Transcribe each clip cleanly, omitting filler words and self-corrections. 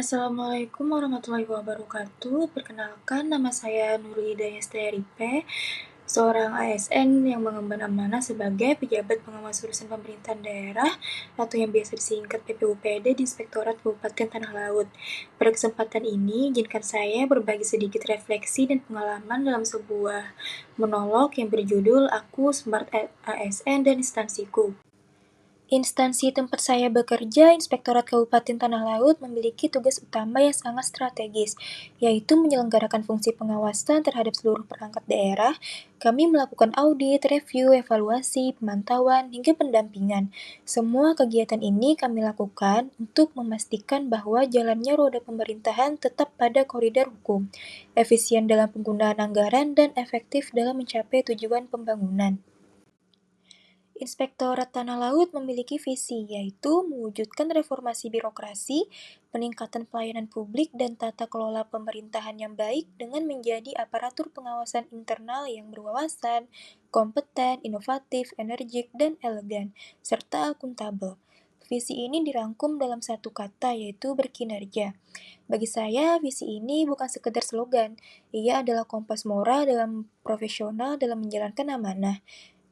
Assalamualaikum warahmatullahi wabarakatuh. Perkenalkan, nama saya Nurul Hidayah Stayaripe, seorang ASN yang mengemban amanah sebagai pejabat pengawas urusan pemerintahan daerah atau yang biasa disingkat PPUPD di Inspektorat Kabupaten Tanah Laut. Pada kesempatan ini, izinkan saya berbagi sedikit refleksi dan pengalaman dalam sebuah monolog yang berjudul Aku Smart ASN dan Instansiku. Instansi tempat saya bekerja, Inspektorat Kabupaten Tanah Laut, memiliki tugas utama yang sangat strategis, yaitu menyelenggarakan fungsi pengawasan terhadap seluruh perangkat daerah. Kami melakukan audit, review, evaluasi, pemantauan, hingga pendampingan. Semua kegiatan ini kami lakukan untuk memastikan bahwa jalannya roda pemerintahan tetap pada koridor hukum, efisien dalam penggunaan anggaran, dan efektif dalam mencapai tujuan pembangunan. Inspektorat Tanah Laut memiliki visi, yaitu mewujudkan reformasi birokrasi, peningkatan pelayanan publik, dan tata kelola pemerintahan yang baik dengan menjadi aparatur pengawasan internal yang berwawasan, kompeten, inovatif, energik, dan elegan, serta akuntabel. Visi ini dirangkum dalam satu kata, yaitu berkinerja. Bagi saya, visi ini bukan sekedar slogan, ia adalah kompas moral dalam profesional dalam menjalankan amanah.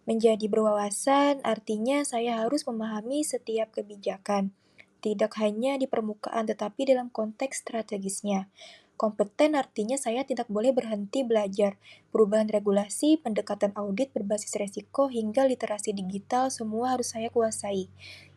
Menjadi berwawasan artinya saya harus memahami setiap kebijakan, tidak hanya di permukaan tetapi dalam konteks strategisnya. Kompeten artinya saya tidak boleh berhenti belajar. Perubahan regulasi, pendekatan audit berbasis resiko, hingga literasi digital semua harus saya kuasai.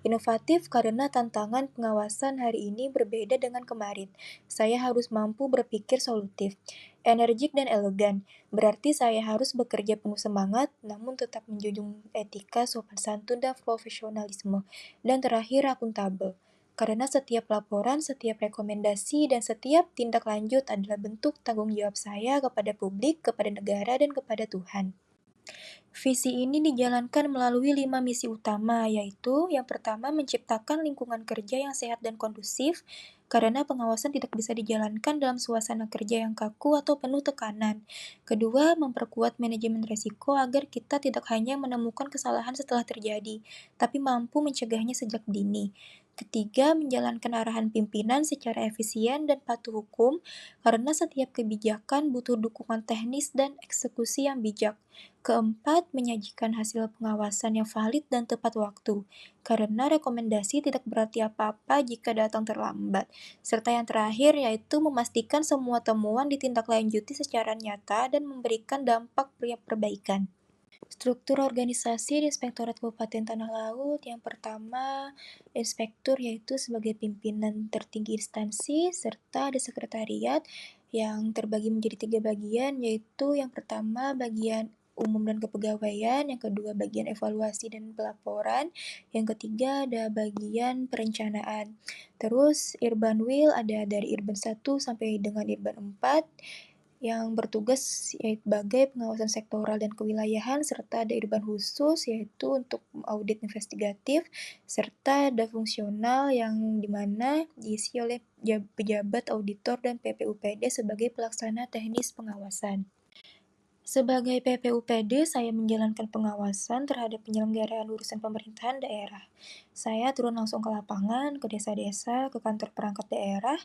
Inovatif karena tantangan pengawasan hari ini berbeda dengan kemarin. Saya harus mampu berpikir solutif. Energik dan elegan. Berarti saya harus bekerja penuh semangat, namun tetap menjunjung etika, sopan santun, dan profesionalisme. Dan terakhir, akuntabel. Karena setiap laporan, setiap rekomendasi, dan setiap tindak lanjut adalah bentuk tanggung jawab saya kepada publik, kepada negara, dan kepada Tuhan. Visi ini dijalankan melalui 5 misi utama, yaitu yang pertama menciptakan lingkungan kerja yang sehat dan kondusif, karena pengawasan tidak bisa dijalankan dalam suasana kerja yang kaku atau penuh tekanan. Kedua, memperkuat manajemen risiko agar kita tidak hanya menemukan kesalahan setelah terjadi, tapi mampu mencegahnya sejak dini. Ketiga, menjalankan arahan pimpinan secara efisien dan patuh hukum, karena setiap kebijakan butuh dukungan teknis dan eksekusi yang bijak. Keempat, menyajikan hasil pengawasan yang valid dan tepat waktu, karena rekomendasi tidak berarti apa-apa jika datang terlambat. Serta yang terakhir yaitu memastikan semua temuan ditindaklanjuti secara nyata dan memberikan dampak perbaikan. Struktur organisasi di Inspektorat Kabupaten Tanah Laut, yang pertama, inspektur yaitu sebagai pimpinan tertinggi instansi, serta ada sekretariat yang terbagi menjadi 3 bagian, yaitu yang pertama bagian umum dan kepegawaian, yang kedua bagian evaluasi dan pelaporan, yang ketiga ada bagian perencanaan. Terus Irbanwil ada dari Irban 1 sampai dengan Irban 4, yang bertugas sebagai pengawasan sektoral dan kewilayahan, serta ada irban khusus yaitu untuk audit investigatif, serta ada fungsional yang dimana diisi oleh pejabat auditor dan PPUPD sebagai pelaksana teknis pengawasan. Sebagai PPUPD, saya menjalankan pengawasan terhadap penyelenggaraan urusan pemerintahan daerah. Saya turun langsung ke lapangan, ke desa-desa, ke kantor perangkat daerah,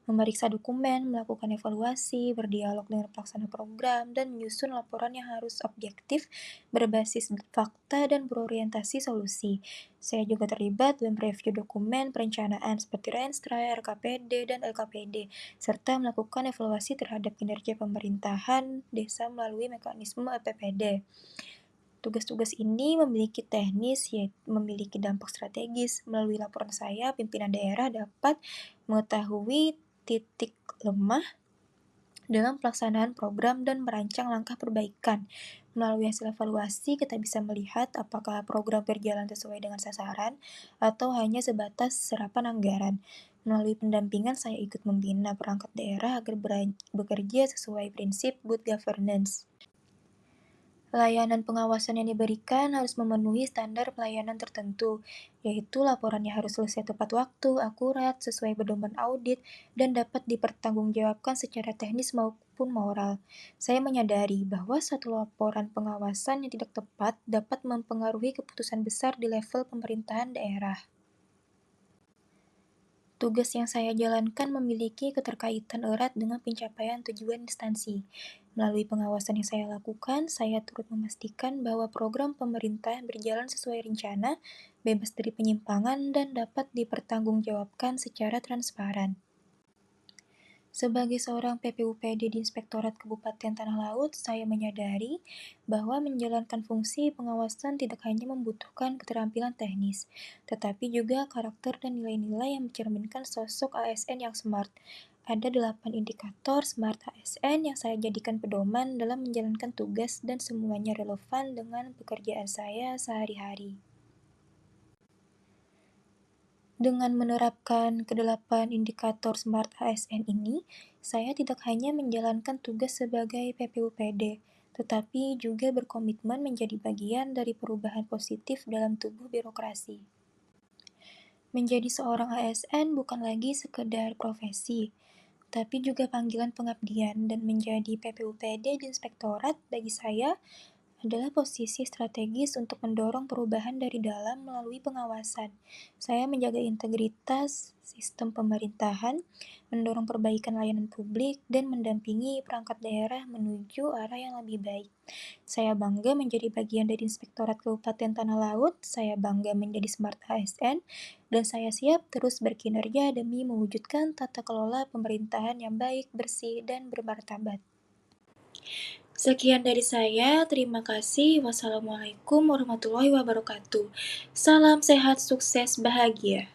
memeriksa dokumen, melakukan evaluasi, berdialog dengan pelaksana program, dan menyusun laporan yang harus objektif, berbasis fakta, dan berorientasi solusi. Saya juga terlibat dalam review dokumen perencanaan seperti Renstra, RKPD, dan LKPD, serta melakukan evaluasi terhadap kinerja pemerintahan desa melalui mekanisme EPPD. Tugas-tugas ini memiliki teknis, yaitu memiliki dampak strategis. Melalui laporan saya, pimpinan daerah dapat mengetahui titik lemah dalam pelaksanaan program dan merancang langkah perbaikan. Melalui hasil evaluasi, kita bisa melihat apakah program berjalan sesuai dengan sasaran atau hanya sebatas serapan anggaran. Melalui pendampingan, saya ikut membina perangkat daerah agar bekerja sesuai prinsip good governance. Layanan pengawasan yang diberikan harus memenuhi standar pelayanan tertentu, yaitu laporannya harus selesai tepat waktu, akurat, sesuai pedoman audit, dan dapat dipertanggungjawabkan secara teknis maupun moral. Saya menyadari bahwa satu laporan pengawasan yang tidak tepat dapat mempengaruhi keputusan besar di level pemerintahan daerah. Tugas yang saya jalankan memiliki keterkaitan erat dengan pencapaian tujuan instansi. Melalui pengawasan yang saya lakukan, saya turut memastikan bahwa program pemerintah berjalan sesuai rencana, bebas dari penyimpangan, dan dapat dipertanggungjawabkan secara transparan. Sebagai seorang PPUPD di Inspektorat Kabupaten Tanah Laut, saya menyadari bahwa menjalankan fungsi pengawasan tidak hanya membutuhkan keterampilan teknis, tetapi juga karakter dan nilai-nilai yang mencerminkan sosok ASN yang smart. Ada 8 indikator Smart ASN yang saya jadikan pedoman dalam menjalankan tugas dan semuanya relevan dengan pekerjaan saya sehari-hari. Dengan menerapkan kedelapan indikator Smart ASN ini, saya tidak hanya menjalankan tugas sebagai PPUPD, tetapi juga berkomitmen menjadi bagian dari perubahan positif dalam tubuh birokrasi. Menjadi seorang ASN bukan lagi sekedar profesi, tapi juga panggilan pengabdian, dan menjadi PPUPD di Inspektorat bagi saya adalah posisi strategis untuk mendorong perubahan dari dalam melalui pengawasan. Saya menjaga integritas sistem pemerintahan, mendorong perbaikan layanan publik, dan mendampingi perangkat daerah menuju arah yang lebih baik. Saya bangga menjadi bagian dari Inspektorat Kabupaten Tanah Laut, saya bangga menjadi Smart ASN, dan saya siap terus berkinerja demi mewujudkan tata kelola pemerintahan yang baik, bersih, dan bermartabat. Sekian dari saya, terima kasih. Wassalamualaikum warahmatullahi wabarakatuh. Salam sehat, sukses, bahagia.